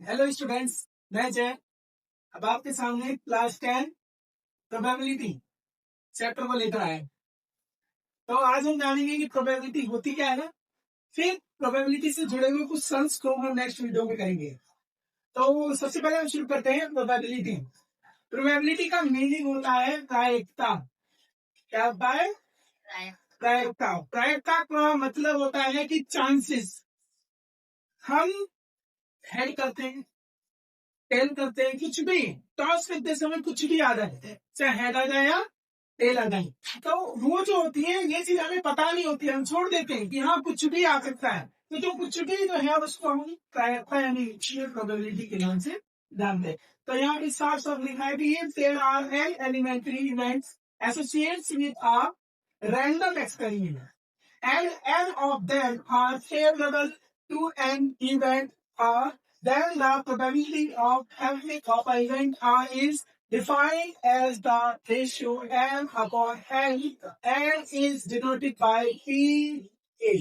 Hello students, मैं जय। अब आपके सामने क्लास 10 प्रोबेबिलिटी चैप्टर को लेकर आए। तो आज हम जानेंगे कि प्रोबेबिलिटी होती क्या है ना, फिर प्रोबेबिलिटी से जुड़े हुए कुछ सम्स को हम नेक्स्ट वीडियो में करेंगे। तो सबसे पहले हम शुरू करते हैं प्रोबेबिलिटी। प्रोबेबिलिटी का मीनिंग होता है प्रायिकता। क्या होता है? प्रायिकता। प्रायिकता का मतलब होता है कि चांसेस। हम हेड करते हैं, टेल करते हैं, कुछ भी टॉस करते समय कुछ भी आ जाए, चाहे हेड आ जाए या टेल आ जाए, तो वो जो होती है ये चीज हमें पता नहीं होती है, हम छोड़ देते हैं कि हाँ कुछ भी आ सकता है। तो जो कुछ भी जो है उसको हम प्रायिकता यानी प्रोबेबिलिटी के नाम से जानते हैं। तो यहाँ पे साफ साफ लिखा है कि there are n elementary events associates with a random experiment and n of them are favorable to an event, then the probability of having of an event is defined as the ratio n upon n. N is denoted by PA.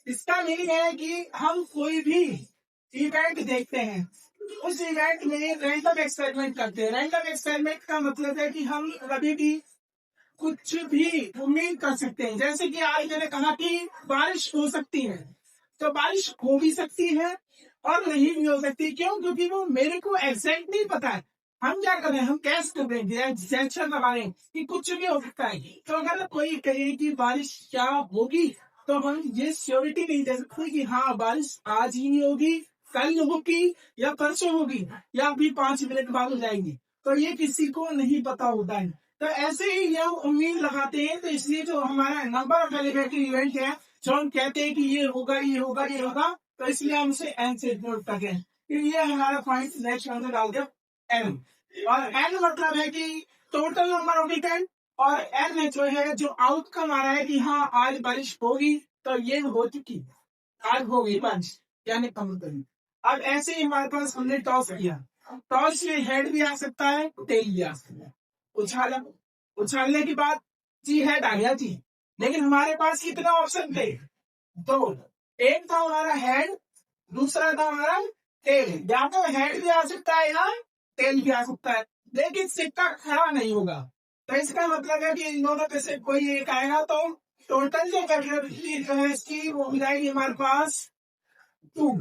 इसका meaning है कि हम कोई भी event देखते हैं, उस event में रैंडम एक्सपेरिमेंट करते हैं। रैंडम एक्सपेरिमेंट का मतलब है कि हम कभी भी कुछ भी उम्मीद कर सकते हैं। जैसे कि आज मैंने कहा कि बारिश हो सकती है, तो बारिश हो भी सकती है और नहीं भी हो सकती। क्यों? क्योंकि वो मेरे को एग्जैक्ट नहीं पता है। हम क्या करें, हम कैश कर रहे हैं, लगा रहे हैं कि कुछ भी हो सकता है। तो अगर कोई कहे कि बारिश क्या होगी, तो हम ये श्योरिटी नहीं दे सकते कि हाँ बारिश आज ही होगी, कल होगी या परसों होगी या अभी 5 मिनट बाद हो जाएगी। तो ये किसी को नहीं पता होता है। तो ऐसे ही हम उम्मीद लगाते हैं। तो इसलिए जो हमारा नंबर ऑफ एलिमेंट्री इवेंट है, जो हम कहते हैं कि ये होगा ये होगा ये होगा, तो इसलिए हम उसे एन से नोट करते हैं। फिर ये हमारा पॉइंट नेक्स्ट आंसर डाल दो एन। और एन मतलब है कि टोटल नंबर ऑफ इवेंट, और एन जो है जो आउटकम आ रहा है कि हाँ आज बारिश होगी, तो ये हो चुकी, आज होगी बारिश यानी कम करी। अब ऐसे ही हमारे पास हमने टॉस किया, टॉस में हेड भी आ सकता है, टेल भी आ सकता है। उछाला, उछालने के बाद जी हेड आ गया जी, लेकिन हमारे पास कितना ऑप्शन थे? दो। एक था हमारा हेड, दूसरा था हमारा टेल। या तो हेड भी आ सकता है या टेल भी आ सकता है, लेकिन सिक्का खड़ा नहीं होगा। तो इसका मतलब है कि इन दोनों में से कोई एक आएगा, तो टोटल जो कैटेगरी जो है इसकी वो हो जाएगी हमारे पास 2।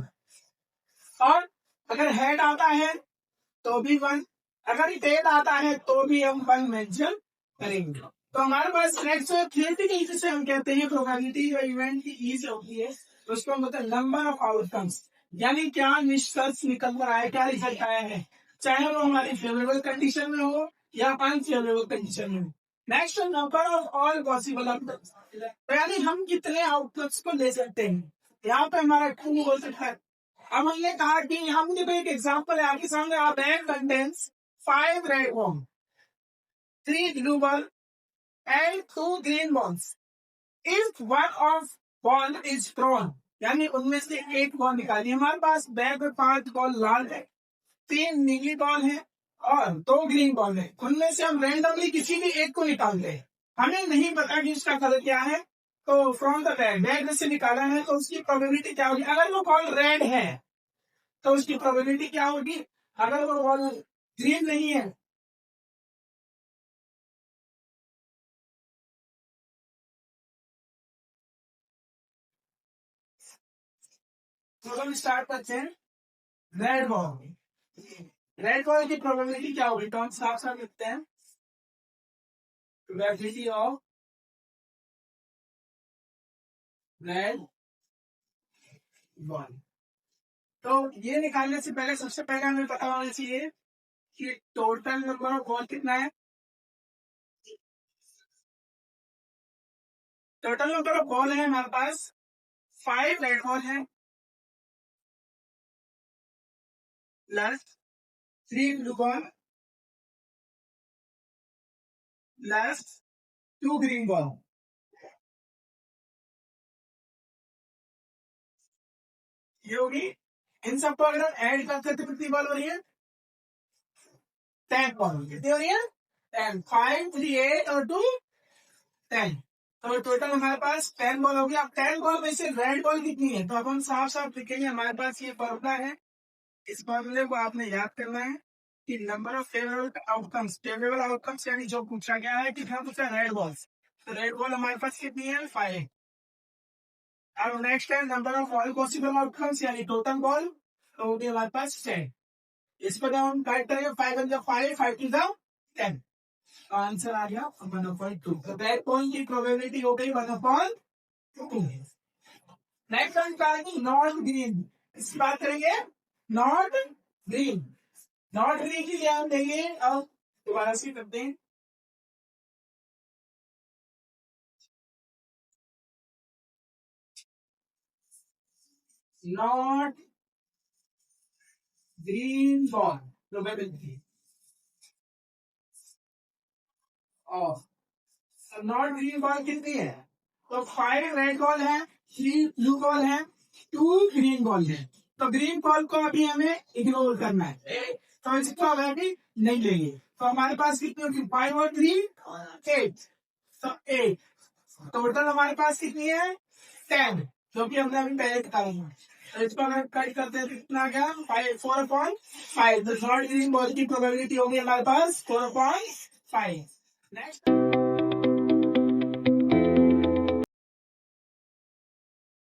और अगर हेड आता है तो भी 1, अगर टेल आता है तो भी हम 1 मेंशन करेंगे। तो हमारे पास नेक्स्ट थियोरेटिकल जिसे हम कहते हैं प्रोबेबिलिटी या इवेंट की ईज होती है, तो उसको मतलब नंबर ऑफ आउटकम्स, यानी क्या निष्कर्ष निकल कर आया, क्या रिजल्ट आया है, चाहे वो हमारी फेवरेबल कंडीशन में हो या अनफेवरेबल कंडीशन में हो। Next number of all possible outcomes, यानी हम कितने आउटकम्स को ले सकते हैं। यहाँ पे हमारा 2 हो सकता है। अब हमने कहा कि हमने तो एक एग्जांपल है आपके सामने, a bag contents 5 red ball, 3 blue ball and 2 green balls. If one of ball is thrown, यानी उनमें से एक बॉल निकाली। हमारे पास बैग में 5 बॉल लाल है, 3 नीली बॉल है और 2 ग्रीन बॉल है। उनमें से हम रैंडमली किसी भी एक को निकालते हैं। हमें नहीं पता कि उसका कलर क्या है, तो फ्रॉम द बैग, बैग में से निकाला है, तो उसकी प्रोबेबिलिटी क्या होगी? अगर वो बॉल रेड है तो उसकी प्रोबेबिलिटी क्या होगी? अगर वो बॉल ग्रीन नहीं है तो हम स्टार्ट करते हैं रेड बॉल। रेड बॉल की प्रोबेबिलिटी क्या होगी? तो हम साफ साफ लिखते हैं प्रोबेबिलिटी ऑफ रेड बॉल। तो ये निकालने से पहले सबसे पहले हमें पता होना चाहिए कि टोटल नंबर ऑफ बॉल कितना है। टोटल नंबर ऑफ बॉल है हमारे पास 5 रेड बॉल है plus 3 blue ball plus 2 green ball. ये होगी। इन सबको अगर हम ऐड करते हैं तो कितनी बॉल हो रही है? 10 बॉल कितनी हो रही है? 10, 5, 3, 8 और 2 10। तो टोटल हमारे पास 10 बॉल हो गया। अब 10 बॉल में से रेड बॉल कितनी है? तो अब हम साफ साफ लिखेंगे, हमारे पास ये फॉर्मूला है इस फॉर्मूले को आपने याद करना है कि नंबर ऑफ फेवरेबल आउटकम्स यानी जो पूछा गया है, कितना पूछा, रेड बॉल्स। तो रेड बॉल हमारे पास कितनी है, 5। अब नेक्स्ट है number of all possible outcomes यानी टोटल बॉल, तो वो भी हमारे पास 10। इस पर हम काट करेंगे, 5 × 5, 5 × 10। आंसर आ गया 1/2। तो दैट पॉइंट की प्रोबेबिलिटी हो गई 1/2। नेक्स्ट हम करेंगे नॉट ग्रीन। इसकी बात करेंगे नॉट ग्रीन। नॉट ग्रीन की ध्यान देंगे। अब दोबारा से करते हैं। Not green ball probability of not green ball कितनी है, तो 5 रेड बॉल है, 3 ब्लू बॉल है, 2 ग्रीन बॉल है। तो ग्रीन बॉल को अभी हमें इग्नोर करना है, तो इसको हम अभी नहीं लेंगे। तो हमारे पास कितनी होगी, 5 और 3 8। तो 8 टोटल हमारे पास कितनी है, 10, जो कि हमने अभी पहले बताया है। तो इसको अगर कट करते हैं तो कितना आ गया, 4/5। तो नॉट ग्रीन बॉल की प्रोबेबिलिटी होगी हमारे पास 4/5। नेक्स्ट